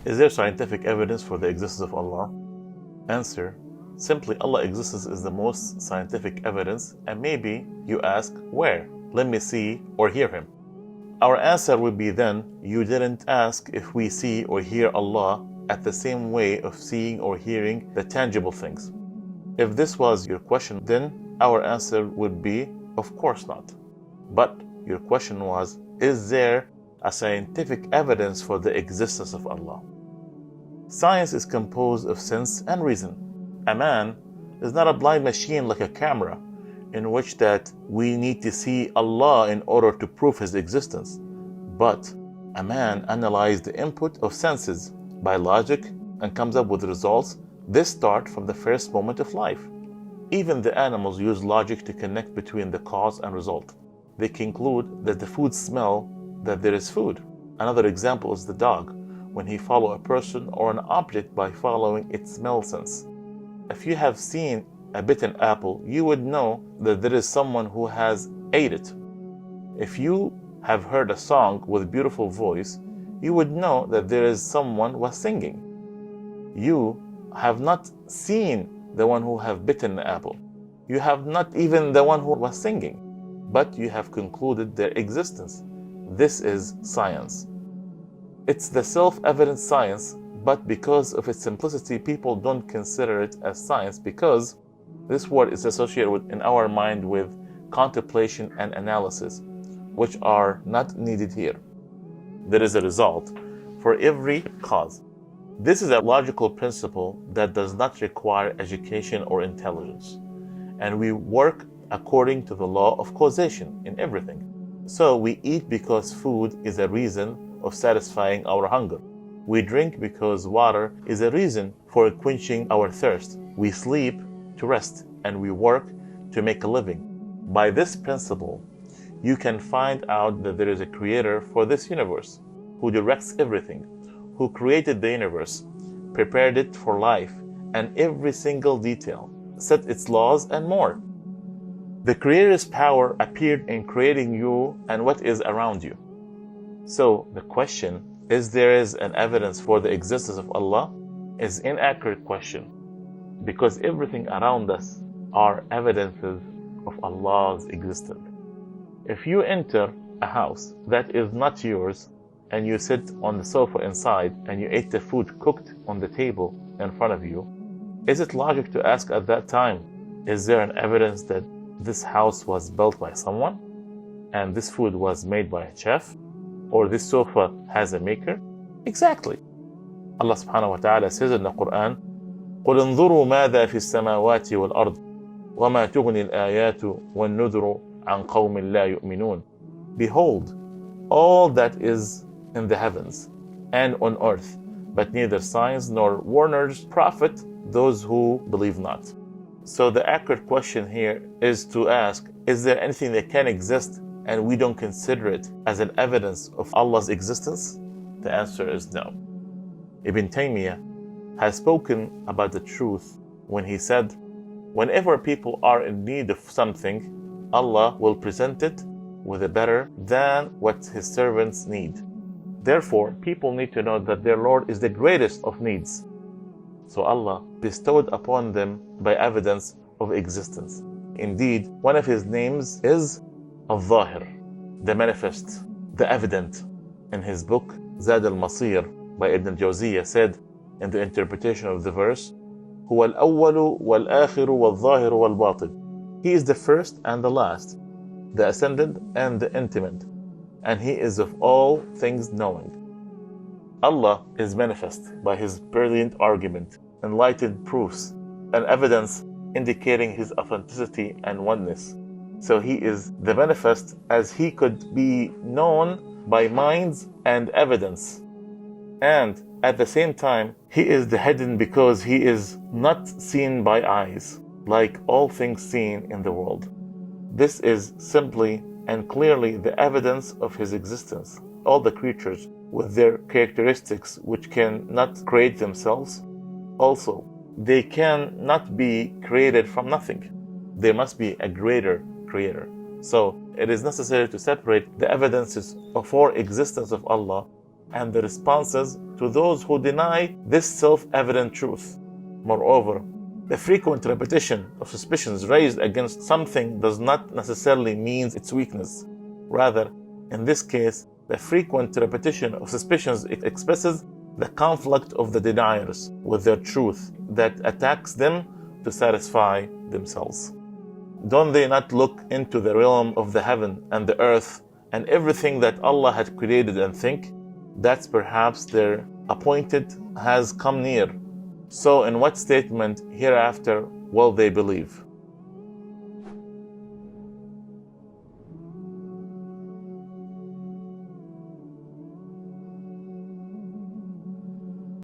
Is there scientific evidence for the existence of Allah? Answer: simply Allah's existence is the most scientific evidence, and maybe you ask, where? Let me see or hear Him. Our answer would be then, you didn't ask if we see or hear Allah at the same way of seeing or hearing the tangible things. If this was your question, then our answer would be, of course not. But your question was, is there a scientific evidence for the existence of Allah? Science is composed of sense and reason. A man is not a blind machine like a camera, in which that we need to see Allah in order to prove His existence. But a man analyzes the input of senses by logic and comes up with results. This starts from the first moment of life. Even the animals use logic to connect between the cause and result. They conclude that the food smell, that there is food. Another example is the dog, when he follows a person or an object by following its smell sense. If you have seen a bitten apple, you would know that there is someone who has ate it. If you have heard a song with beautiful voice, you would know that there is someone was singing. You have not seen the one who have bitten the apple. You have not even the one who was singing, but you have concluded their existence. This is science. It's the self-evident science, but because of its simplicity, people don't consider it as science, because this word is associated with, in our mind, with contemplation and analysis, which are not needed here. There is a result for every cause. This is a logical principle that does not require education or intelligence, and we work according to the law of causation in everything. So we eat because food is a reason of satisfying our hunger. We drink because water is a reason for quenching our thirst. We sleep to rest, and we work to make a living. By this principle, you can find out that there is a creator for this universe, who directs everything, who created the universe, prepared it for life, and every single detail, set its laws and more. The Creator's power appeared in creating you and what is around you. So the question, is there an evidence for the existence of Allah, is an inaccurate question, because everything around us are evidences of Allah's existence. If you enter a house that is not yours, and you sit on the sofa inside and you ate the food cooked on the table in front of you, is it logic to ask at that time, is there an evidence that this house was built by someone, and this food was made by a chef, or this sofa has a maker? Exactly. Allah subhanahu wa ta'ala says in the Quran, قُلْ انظُرُوا مَاذَا فِي السَّمَاوَاتِ وَالْأَرْضِ وَمَا تُغْنِي الْآيَاتُ وَالنُّذُرُ عَنْ قَوْمٍ لَا يُؤْمِنُونَ. Behold, all that is in the heavens and on earth, but neither signs nor warners profit those who believe not. So the accurate question here is to ask, is there anything that can exist and we don't consider it as an evidence of Allah's existence? The answer is no. Ibn Taymiyyah has spoken about the truth when he said, whenever people are in need of something, Allah will present it with a better than what His servants need. Therefore, people need to know that their Lord is the greatest of needs. So Allah bestowed upon them by evidence of existence. Indeed, one of His names is Al-Zahir, the manifest, the evident. In his book, Zad al-Masir by Ibn al-Jawziyah said, in the interpretation of the verse, هو الأول والآخر والظاهر والباطن. He is the first and the last, the ascendant and the intimate, and He is of all things knowing. Allah is manifest by His brilliant argument, enlightened proofs, and evidence indicating His authenticity and oneness. So He is the manifest as He could be known by minds and evidence. And at the same time, He is the hidden because He is not seen by eyes, like all things seen in the world. This is simply and clearly the evidence of His existence. All the creatures with their characteristics which can not create themselves, also, they can not be created from nothing. There must be a greater creator. So it is necessary to separate the evidences for existence of Allah and the responses to those who deny this self-evident truth. Moreover, the frequent repetition of suspicions raised against something does not necessarily mean its weakness. Rather, in this case, the frequent repetition of suspicions expresses the conflict of the deniers with their truth that attacks them to satisfy themselves. Don't they not look into the realm of the heaven and the earth and everything that Allah had created and think that perhaps their appointed has come near? So in what statement hereafter will they believe?